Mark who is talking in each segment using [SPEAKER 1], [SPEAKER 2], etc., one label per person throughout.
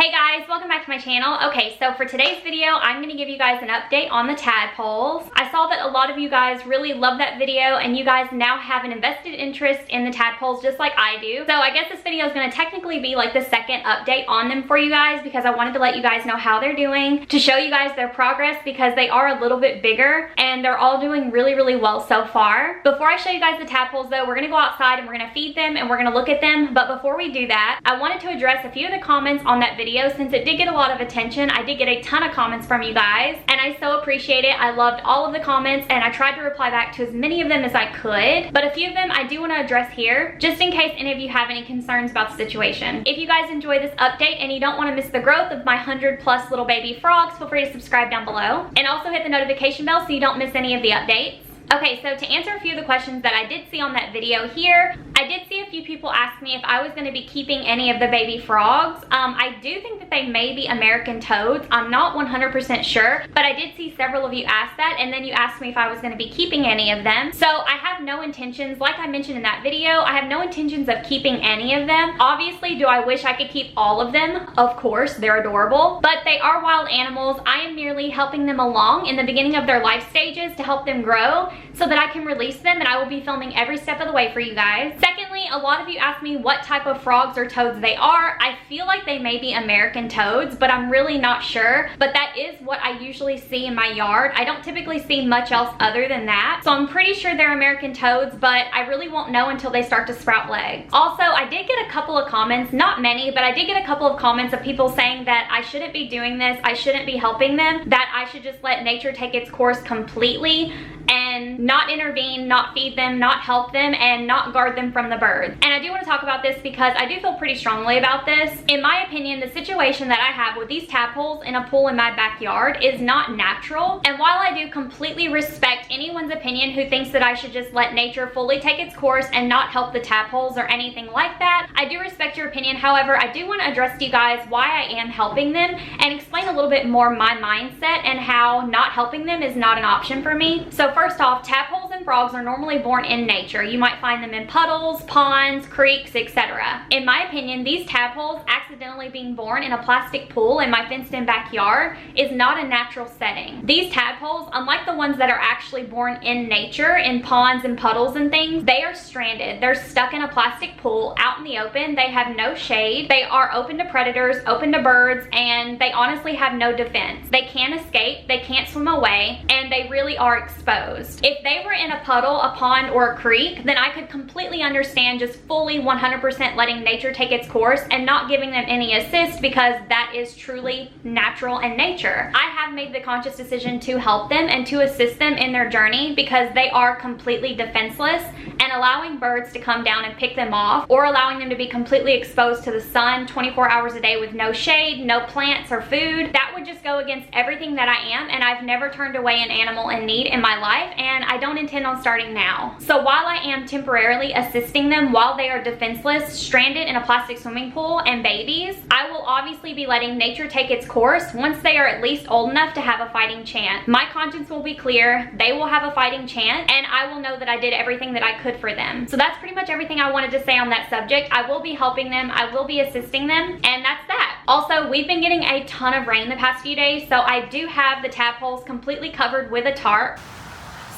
[SPEAKER 1] Hey guys, welcome back to my channel. Okay, so for today's video, I'm going to give you guys an update on the tadpoles. I saw that a lot of you guys really love that video and you guys now have an invested interest in the tadpoles just like I do. So I guess this video is going to technically be like the second update on them for you guys because I wanted to let you guys know how they're doing, to show you guys their progress because they are a little bit bigger and they're all doing really well so far. Before I show you guys the tadpoles though, we're going to go outside and we're going to feed them and we're going to look at them. But before we do that, I wanted to address a few of the comments on that video since it did get a lot of attention. I did get a ton of comments from you guys and I so appreciate it. I loved all of the comments and I tried to reply back to as many of them as I could, but a few of them I do want to address here just in case any of you have any concerns about the situation. If you guys enjoy this update and you don't want to miss the growth of my 100+ little baby frogs, feel free to subscribe down below and also hit the notification bell so you don't miss any of the updates. Okay, so to answer a few of the questions that I did see on that video here, I did see a few people ask me if I was going to be keeping any of the baby frogs. I do think that they may be American toads. I'm not 100% sure, but I did see several of you ask that, and then you asked me if I was going to be keeping any of them. So I have no intentions, like I mentioned in that video, I have no intentions of keeping any of them. Obviously, do I wish I could keep all of them? Of course, they're adorable, but they are wild animals. I am merely helping them along in the beginning of their life stages to help them grow, so that I can release them, and I will be filming every step of the way for you guys. Secondly, a lot of you asked me what type of frogs or toads they are. I feel like they may be American toads, but I'm really not sure. But that is what I usually see in my yard. I don't typically see much else other than that. So I'm pretty sure they're American toads, but I really won't know until they start to sprout legs. Also, I did get a couple of comments, not many, but I did get a couple of comments of people saying that I shouldn't be doing this, I shouldn't be helping them, that I should just let nature take its course completely and not intervene, not feed them, not help them, and not guard them from the birds. And I do want to talk about this because I do feel pretty strongly about this. In my opinion, the situation that I have with these tadpoles in a pool in my backyard is not natural. And while I do completely respect anyone's opinion who thinks that I should just let nature fully take its course and not help the tadpoles or anything like that, I do respect your opinion. However, I do want to address to you guys why I am helping them and explain a little bit more my mindset and how not helping them is not an option for me. So first off, tadpoles and frogs are normally born in nature. You might find them in puddles, ponds, creeks, etc. In my opinion, these tadpoles accidentally being born in a plastic pool in my fenced-in backyard is not a natural setting. These tadpoles, unlike the ones that are actually born in nature, in ponds and puddles and things, they are stranded. They're stuck in a plastic pool out in the open. They have no shade. They are open to predators, open to birds, and they honestly have no defense. They can't escape, they can't swim away, and they really are exposed. If they were in a puddle, a pond, or a creek, then I could completely understand just fully 100% letting nature take its course and not giving them any assist because that is truly natural and nature. I have made the conscious decision to help them and to assist them in their journey because they are completely defenseless, and allowing birds to come down and pick them off or allowing them to be completely exposed to the sun 24 hours a day with no shade, no plants or food, that would just go against everything that I am, and I've never turned away an animal in need in my life, and I don't intend on starting now. So while I am temporarily assisting them while they are defenseless, stranded in a plastic swimming pool and babies, I will obviously be letting nature take its course once they are at least old enough to have a fighting chance. My conscience will be clear, they will have a fighting chance, and I will know that I did everything that I could for them. So that's pretty much everything I wanted to say on that subject. I will be helping them, I will be assisting them, and that's that. Also, we've been getting a ton of rain the past few days, so I do have the tadpoles completely covered with a tarp.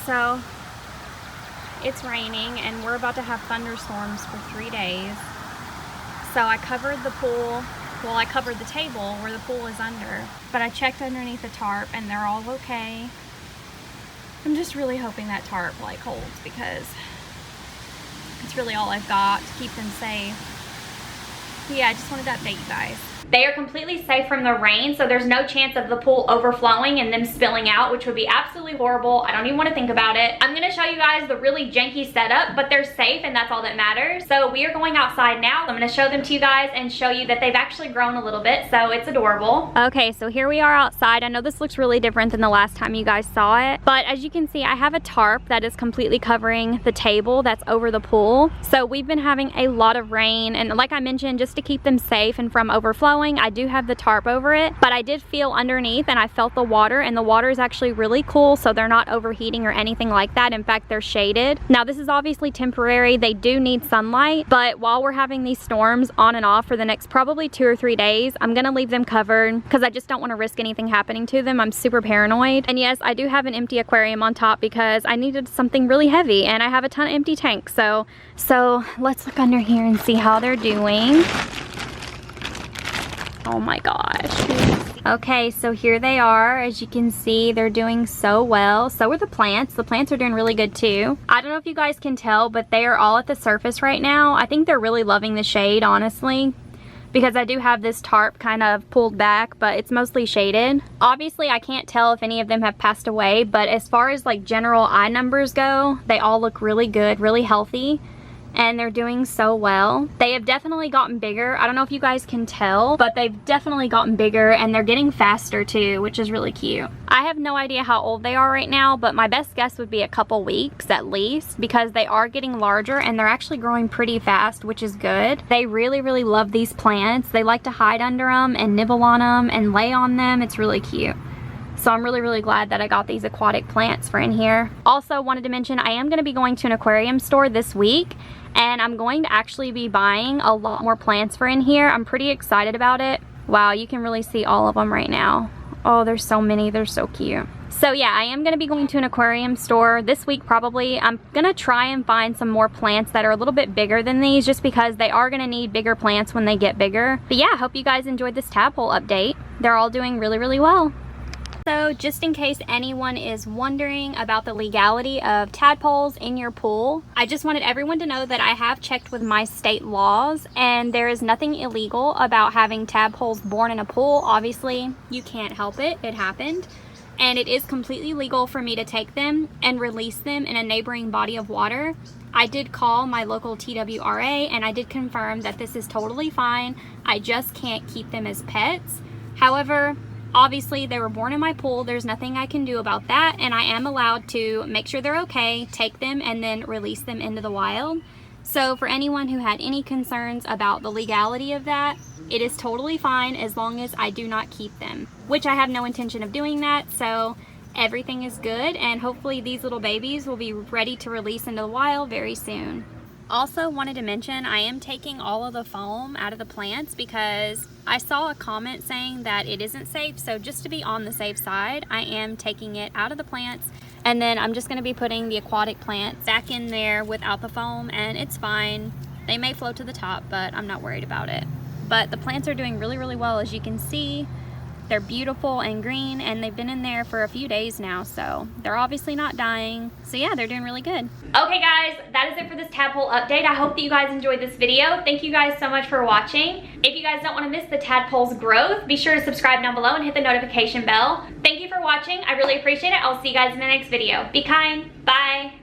[SPEAKER 1] So it's raining and we're about to have thunderstorms for 3 days. So I covered the pool, well, I covered the table where the pool is under, but I checked underneath the tarp and they're all okay. I'm just really hoping that tarp like holds because it's really all I've got to keep them safe. But yeah, I just wanted to update you guys. They are completely safe from the rain, so there's no chance of the pool overflowing and them spilling out, which would be absolutely horrible. I don't even want to think about it. I'm going to show you guys the really janky setup, but they're safe and that's all that matters. So we are going outside now. I'm going to show them to you guys and show you that they've actually grown a little bit, so it's adorable. Okay, so here we are outside. I know this looks really different than the last time you guys saw it, but as you can see, I have a tarp that is completely covering the table that's over the pool. So we've been having a lot of rain, and like I mentioned, just to keep them safe and from overflowing, going. I do have the tarp over it, but I did feel underneath and I felt the water, and the water is actually really cool, so they're not overheating or anything like that. In fact, they're shaded. Now this is obviously temporary. They do need sunlight, but while we're having these storms on and off for the next probably 2 or 3 days, I'm gonna leave them covered because I just don't want to risk anything happening to them. I'm super paranoid. And yes, I do have an empty aquarium on top because I needed something really heavy, and I have a ton of empty tanks. So let's look under here and see how they're doing. Oh my gosh. Okay, so here they are. As you can see, they're doing so well. So are the plants. The plants are doing really good too. I don't know if you guys can tell, but they are all at the surface right now. I think they're really loving the shade, honestly, because I do have this tarp kind of pulled back, but it's mostly shaded. Obviously, I can't tell if any of them have passed away, but as far as like general eye numbers go, they all look really good, really healthy, and they're doing so well. They have definitely gotten bigger. I don't know if you guys can tell, but they've definitely gotten bigger, and they're getting faster too, which is really cute. I have no idea how old they are right now, but my best guess would be a couple weeks at least, because they are getting larger and they're actually growing pretty fast, which is good. They really, really love these plants. They like to hide under them and nibble on them and lay on them. It's really cute. So I'm really, really glad that I got these aquatic plants for in here. Also wanted to mention, I am going to be going to an aquarium store this week, and I'm going to actually be buying a lot more plants for in here. I'm pretty excited about it. Wow, you can really see all of them right now. Oh, there's so many. They're so cute. So yeah, I am going to be going to an aquarium store this week probably. I'm going to try and find some more plants that are a little bit bigger than these, just because they are going to need bigger plants when they get bigger. But yeah, I hope you guys enjoyed this tadpole update. They're all doing really, really well. So just in case anyone is wondering about the legality of tadpoles in your pool, I just wanted everyone to know that I have checked with my state laws, and there is nothing illegal about having tadpoles born in a pool. Obviously, you can't help it. It happened. And it is completely legal for me to take them and release them in a neighboring body of water. I did call my local TWRA, and I did confirm that this is totally fine. I just can't keep them as pets. However, obviously, they were born in my pool. There's nothing I can do about that, and I am allowed to make sure they're okay, take them, and then release them into the wild. So for anyone who had any concerns about the legality of that, it is totally fine as long as I do not keep them, which I have no intention of doing that, so everything is good, and hopefully these little babies will be ready to release into the wild very soon. Also wanted to mention, I am taking all of the foam out of the plants because I saw a comment saying that it isn't safe. So just to be on the safe side, I am taking it out of the plants, and then I'm just going to be putting the aquatic plants back in there without the foam, and it's fine. They may float to the top, but I'm not worried about it. But the plants are doing really, really well. As you can see, they're beautiful and green, and they've been in there for a few days now, so they're obviously not dying. So yeah, they're doing really good. Okay guys, that is it for this tadpole update. I hope that you guys enjoyed this video. Thank you guys so much for watching. If you guys don't want to miss the tadpole's growth, be sure to subscribe down below and hit the notification bell. Thank you for watching. I really appreciate it. I'll see you guys in the next video. Be kind. Bye.